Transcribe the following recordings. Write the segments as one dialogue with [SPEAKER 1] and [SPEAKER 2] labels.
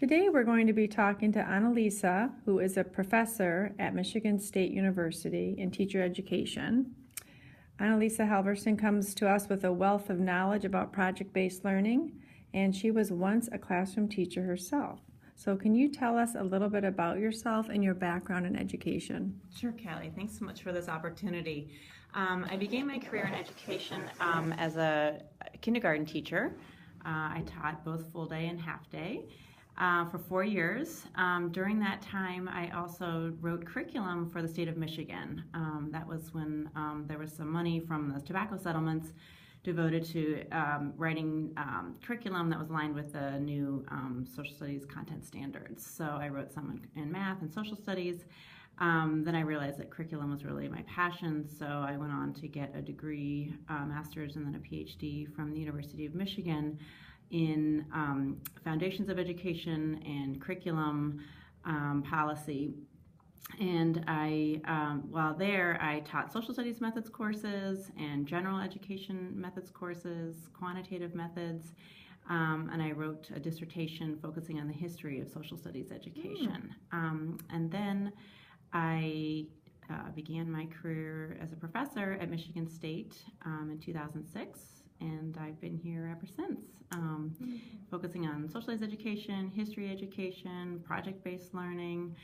[SPEAKER 1] Today we're going to be talking to Annalisa, who is a professor at Michigan State University in teacher education. Annalisa Halvorsen comes to us with a wealth of knowledge about project-based learning, and she was once a classroom teacher herself. So can you tell us a little bit about yourself and your background in education?
[SPEAKER 2] Sure, Callie. Thanks so much for this opportunity. I began my career in education as a kindergarten teacher. I taught both full day and half day for 4 years. During that time, I also wrote curriculum for the state of Michigan. That was when there was some money from the tobacco settlements devoted to writing curriculum that was aligned with the new social studies content standards. So I wrote some in math and social studies. Then I realized that curriculum was really my passion, so I went on to get a degree, master's, and then a PhD from the University of Michigan in foundations of education and curriculum policy. And while there, I taught social studies methods courses and general education methods courses, quantitative methods, and I wrote a dissertation focusing on the history of social studies education. And then I began my career as a professor at Michigan State in 2006, and I've been here ever since, focusing on social studies education, history education, project-based learning,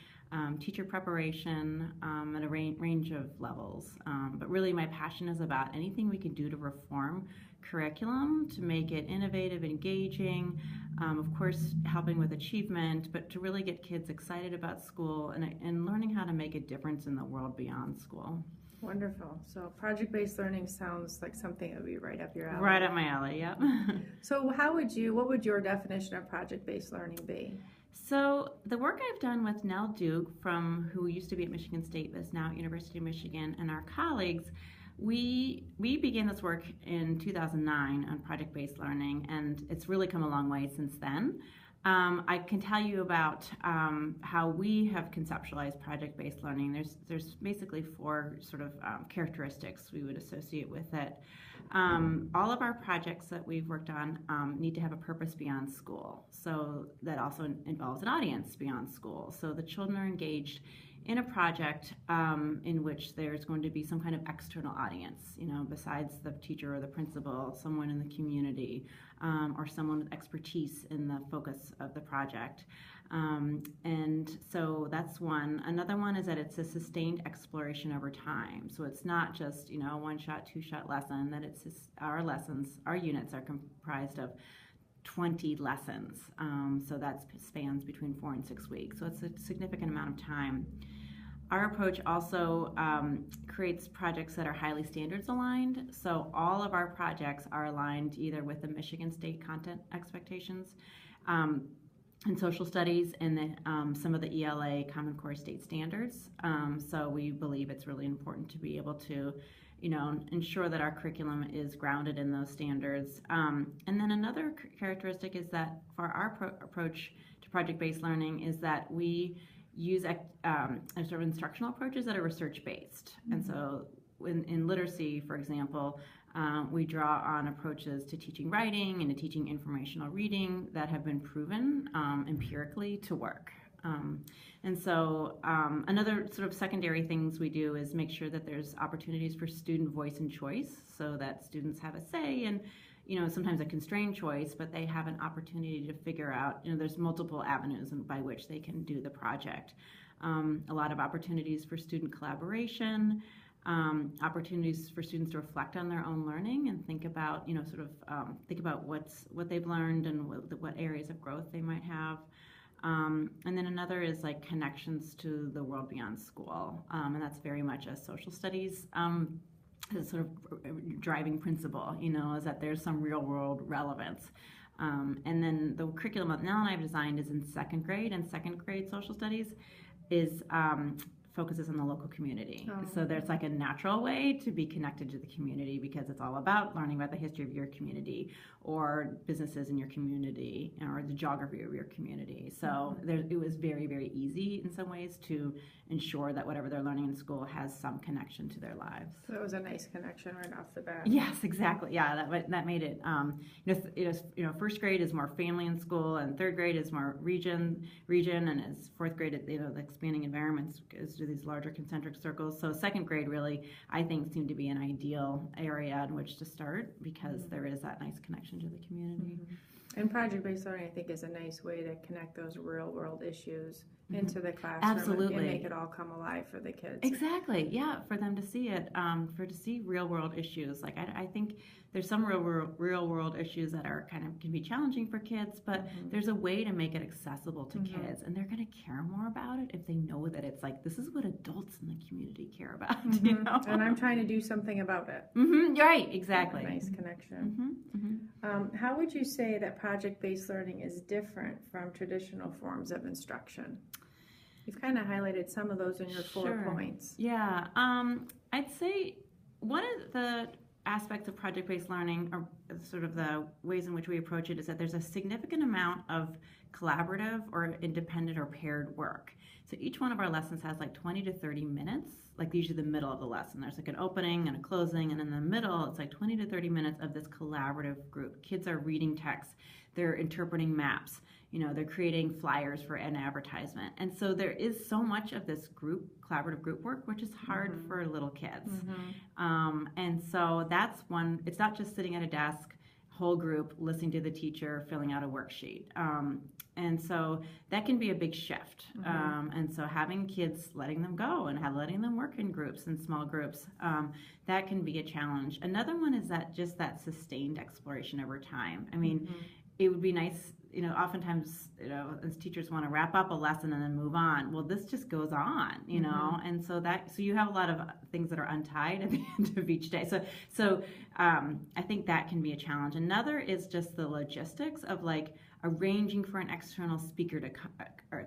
[SPEAKER 2] teacher preparation at a range of levels. But really my passion is about anything we can do to reform curriculum, to make it innovative, engaging, of course helping with achievement, but to really get kids excited about school and learning how to make a difference in the world beyond school.
[SPEAKER 1] Wonderful. So project-based learning sounds like something that would be right up your alley.
[SPEAKER 2] Right up my alley, yep.
[SPEAKER 1] So what would your definition of project-based learning be?
[SPEAKER 2] So the work I've done with Nell Duke, who used to be at Michigan State, but is now at University of Michigan, and our colleagues, we began this work in 2009 on project-based learning, and it's really come a long way since then. I can tell you about how we have conceptualized project-based learning. There's basically 4 sort of characteristics we would associate with it. All of our projects that we've worked on need to have a purpose beyond school. So that also involves an audience beyond school. So the children are engaged in a project in which there's going to be some kind of external audience, besides the teacher or the principal, someone in the community, or someone with expertise in the focus of the project. And so that's one. Another one is that it's a sustained exploration over time. So it's not just, a one-shot, two-shot lesson, that it's just our units are comprised of 20 lessons. So that spans between 4 and 6 weeks. So it's a significant amount of time. Our approach also creates projects that are highly standards aligned. So all of our projects are aligned either with the Michigan State content expectations in social studies and some of the ELA Common Core state standards. So we believe it's really important to be able to ensure that our curriculum is grounded in those standards. And then another characteristic is that for our approach to project-based learning is that we use sort of instructional approaches that are research-based. Mm-hmm. And so in literacy, for example, we draw on approaches to teaching writing and to teaching informational reading that have been proven empirically to work. And so another sort of secondary things we do is make sure that there's opportunities for student voice and choice, so that students have a say and sometimes a constrained choice, but they have an opportunity to figure out, there's multiple avenues by which they can do the project. A lot of opportunities for student collaboration, opportunities for students to reflect on their own learning and think about, think about what they've learned and what areas of growth they might have. And then another is like connections to the world beyond school, and that's very much a social studies sort of driving principle, is that there's some real world relevance. And then the curriculum that Nell and I have designed is in 2nd grade, and 2nd grade social studies is focuses on the local community.
[SPEAKER 1] Oh.
[SPEAKER 2] So there's like a natural way to be connected to the community because it's all about learning about the history of your community or businesses in your community or the geography of your community. So it was very, very easy in some ways to ensure that whatever they're learning in school has some connection to their lives.
[SPEAKER 1] So it was a nice connection right off the bat.
[SPEAKER 2] Yes, exactly. Yeah, that made it. First grade is more family in school, and third grade is more region, and as fourth grade, the expanding environments is to these larger concentric circles. So second grade really, I think, seemed to be an ideal area in which to start because there is that nice connection to the community.
[SPEAKER 1] And project-based learning, I think, is a nice way to connect those real-world issues into the classroom.
[SPEAKER 2] Absolutely.
[SPEAKER 1] And make it all come alive for the kids.
[SPEAKER 2] Exactly. Yeah, for them to see it, to see real-world issues. Like I think there's some real-world issues that are can be challenging for kids, but there's a way to make it accessible to kids, and they're going to care more about it if they know that it's like this is what adults in the community care about. You know?
[SPEAKER 1] And I'm trying to do something about it.
[SPEAKER 2] Right. Exactly.
[SPEAKER 1] Nice connection. How would you say that project-based learning is different from traditional forms of instruction? You've kind of highlighted some of those in your 4 points.
[SPEAKER 2] Yeah. I'd say one of the aspects of project-based learning, or sort of the ways in which we approach it, is that there's a significant amount of collaborative or independent or paired work. So each one of our lessons has like 20 to 30 minutes, like usually the middle of the lesson. There's like an opening and a closing, and in the middle, it's like 20 to 30 minutes of this collaborative group. Kids are reading text, they're interpreting maps, they're creating flyers for an advertisement. And so there is so much of this collaborative group work, which is hard for little kids. And so that's one, it's not just sitting at a desk, whole group, listening to the teacher, filling out a worksheet. And so that can be a big shift. And so having kids, letting them go and letting them work in groups and small groups, that can be a challenge. Another one is that sustained exploration over time. I mean, it would be nice, oftentimes, as teachers want to wrap up a lesson and then move on. Well, this just goes on, and so you have a lot of things that are untied at the end of each day. So I think that can be a challenge. Another is just the logistics of like arranging for an external speaker to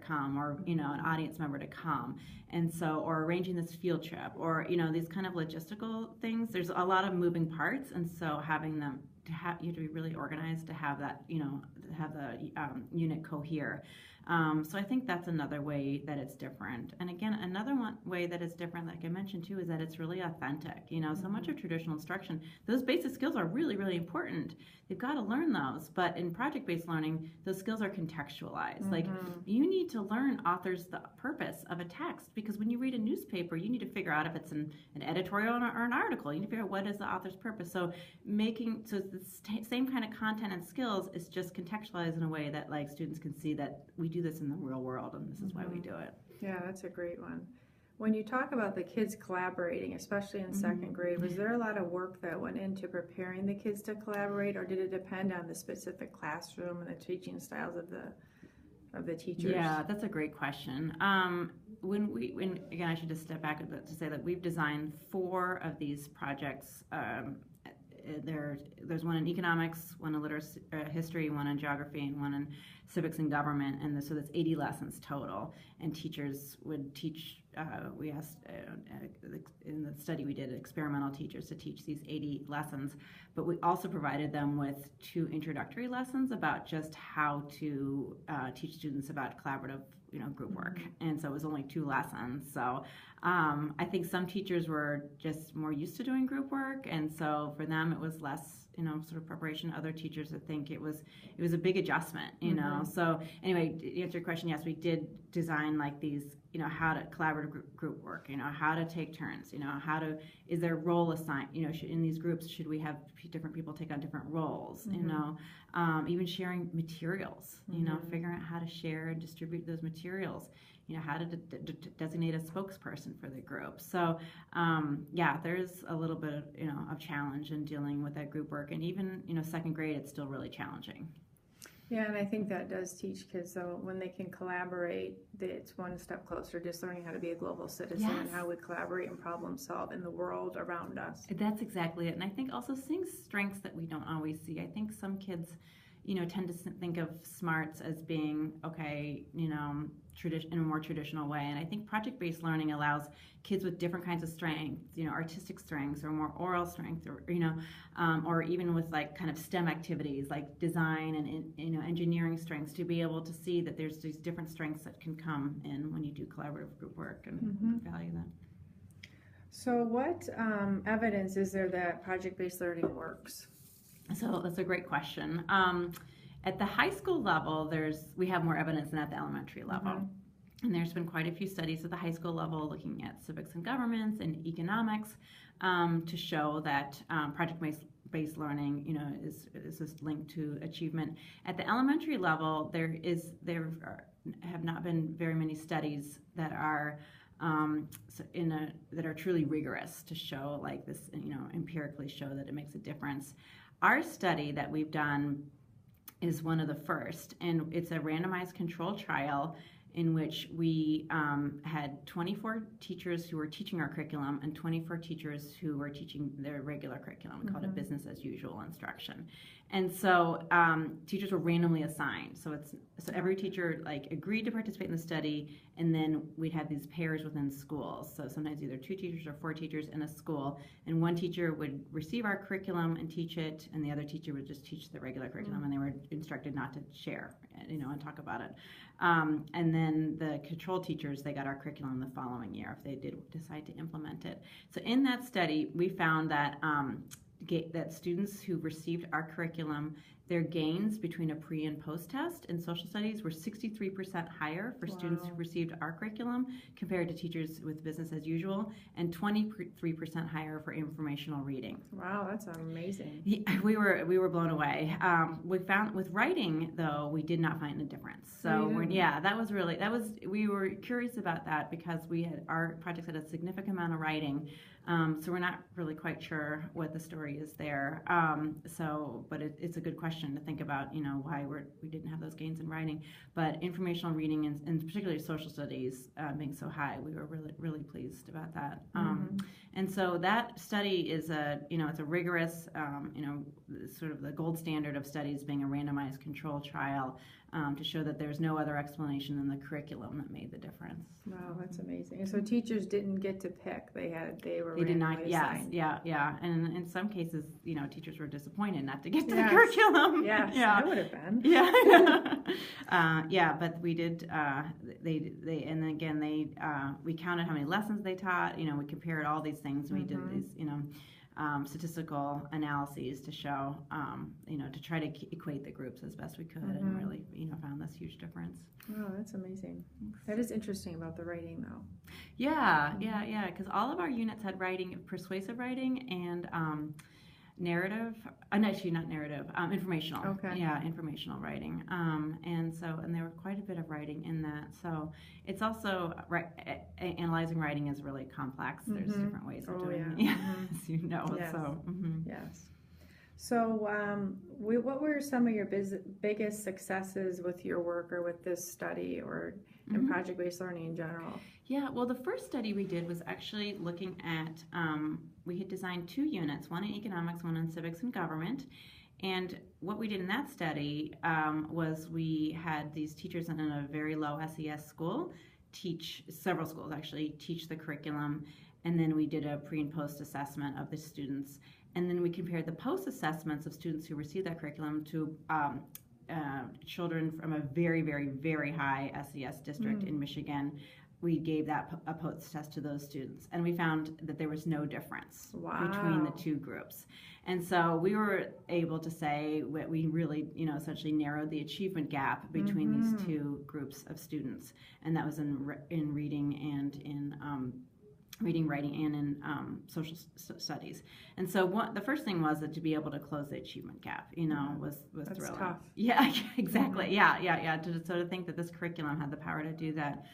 [SPEAKER 2] come or an audience member to come, and so or arranging this field trip or these kind of logistical things. There's a lot of moving parts, and so having them you have to be really organized to have that to have the unit cohere. So I think that's another way that it's different. And again, another way that it's different, like I mentioned too, is that it's really authentic. So much of traditional instruction, those basic skills are really, really important. They've got to learn those. But in project-based learning, those skills are contextualized. Like you need to learn the purpose of a text, because when you read a newspaper, you need to figure out if it's an editorial or an article. You need to figure out what is the author's purpose. So the same kind of content and skills is just contextualized in a way that like students can see that we do this in the real world, and this is why we do it.
[SPEAKER 1] Yeah, that's a great one. When you talk about the kids collaborating, especially in second grade, was there a lot of work that went into preparing the kids to collaborate, or did it depend on the specific classroom and the teaching styles of the teachers?
[SPEAKER 2] Yeah, that's a great question. When again, I should just step back a bit to say that we've designed 4 of these projects. There's one in economics, one in history, one in geography, and one in civics and government, and so that's 80 lessons total. And teachers would teach. We asked in the study we did experimental teachers to teach these 80 lessons, but we also provided them with 2 introductory lessons about just how to teach students about collaborative group work. And so it was only 2 lessons. So I think some teachers were just more used to doing group work, and so for them it was less sort of preparation. Other teachers, I think it was a big adjustment, So anyway, to answer your question, yes, we did design like these, how to collaborative group work, how to take turns, is there role assigned, in these groups, should we have different people take on different roles, even sharing materials, figuring out how to share and distribute those materials, how to designate a spokesperson for the group. So there's a little bit of challenge in dealing with that group work, and even second grade, it's still really challenging.
[SPEAKER 1] Yeah, and I think that does teach kids, though, when they can collaborate, it's one step closer, just learning how to be a global citizen and how we collaborate and problem solve in the world around us.
[SPEAKER 2] That's exactly it. And I think also seeing strengths that we don't always see. I think some kids, tend to think of smarts as being, okay, in a more traditional way. And I think project-based learning allows kids with different kinds of strengths, artistic strengths or more oral strengths, or even with like kind of STEM activities like design and engineering strengths, to be able to see that there's these different strengths that can come in when you do collaborative group work, and value that.
[SPEAKER 1] So what evidence is there that project-based learning works?
[SPEAKER 2] So that's a great question. At the high school level, we have more evidence than at the elementary level. And there's been quite a few studies at the high school level looking at civics and governments and economics to show that project-based learning, is linked to achievement. At the elementary level, there have not been very many studies that are that are truly rigorous to show like this, empirically show that it makes a difference. Our study that we've done is one of the first, and it's a randomized control trial in which we had 24 teachers who were teaching our curriculum and 24 teachers who were teaching their regular curriculum. We called it business as usual instruction. And so teachers were randomly assigned. So every teacher agreed to participate in the study, and then we'd have these pairs within schools. So sometimes either 2 teachers or 4 teachers in a school, and one teacher would receive our curriculum and teach it, and the other teacher would just teach the regular curriculum, and they were instructed not to share, and talk about it. And then the control teachers, they got our curriculum the following year if they did decide to implement it. So in that study, we found that that students who received our curriculum, their gains between a pre and post test in social studies were 63% higher for students who received our curriculum compared to teachers with business as usual, and 23% higher for informational reading.
[SPEAKER 1] Wow, that's amazing.
[SPEAKER 2] Yeah, we were blown away. We found with writing though, we did not find a difference. So we were curious about that because our projects had a significant amount of writing. So we're not really quite sure what the story is there. But it's a good question to think about, why we didn't have those gains in writing. But informational reading and particularly social studies being so high, we were really, really pleased about that. And so that study is it's a rigorous, sort of the gold standard of studies, being a randomized control trial to show that there's no other explanation than the curriculum that made the difference.
[SPEAKER 1] Wow, that's amazing. So teachers didn't get to pick; they were.
[SPEAKER 2] They did not. Yes, yeah. And in some cases, teachers were disappointed not to get to the curriculum.
[SPEAKER 1] Yes, I would have been.
[SPEAKER 2] Yeah. But we did. We counted how many lessons they taught. We compared all these things. We did these, statistical analyses to show, to try to equate the groups as best we could, and really, found this huge difference.
[SPEAKER 1] Oh, that's amazing. That is interesting about the writing, though.
[SPEAKER 2] Yeah, because all of our units had writing, persuasive writing, and narrative. Actually, not narrative. Informational.
[SPEAKER 1] Okay.
[SPEAKER 2] Yeah, informational writing. And there were quite a bit of writing in that. So it's also analyzing writing is really complex. There's different ways of doing it. As you know.
[SPEAKER 1] Yes.
[SPEAKER 2] So.
[SPEAKER 1] Yes. So, what were some of your biggest successes with your work or with this study or in project-based learning in general?
[SPEAKER 2] Yeah, well, the first study we did was actually looking at, we had designed 2 units, one in economics, one in civics and government. And what we did in that study was we had these teachers in a very low SES school several schools actually, teach the curriculum. And then we did a pre and post assessment of the students. And then we compared the post assessments of students who received that curriculum to children from a very, very, very high SES district in Michigan. We gave a post test to those students, and we found that there was no difference between the 2 groups. And so we were able to say we really, essentially narrowed the achievement gap between these 2 groups of students, and that was in reading and in reading, writing, and in social studies. And so the first thing was that to be able to close the achievement gap, was
[SPEAKER 1] That's
[SPEAKER 2] thrilling.
[SPEAKER 1] Tough.
[SPEAKER 2] Yeah, exactly. Yeah. To sort of think that this curriculum had the power to do that.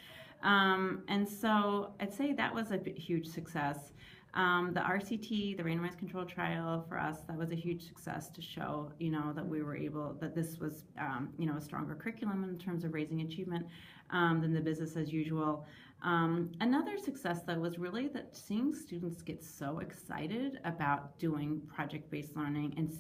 [SPEAKER 2] And so I'd say that was a huge success. The RCT, the randomized control trial, for us, that was a huge success to show, that this was, a stronger curriculum in terms of raising achievement than the business as usual. Another success, though, was really that seeing students get so excited about doing project-based learning and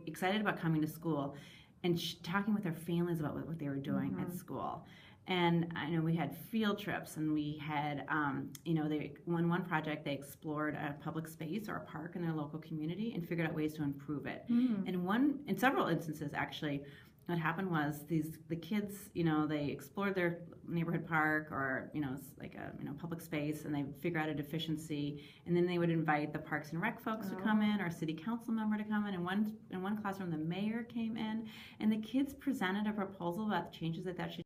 [SPEAKER 2] excited about coming to school. and talking with their families about what they were doing at school. And I know we had field trips, and we had, one project, they explored a public space or a park in their local community and figured out ways to improve it. In several instances, actually, what happened was the kids, they explored their neighborhood park or like a public space, and they figure out a deficiency, and then they would invite the Parks and Rec folks to come in, or a city council member to come in. In one classroom, the mayor came in, and the kids presented a proposal about the changes that should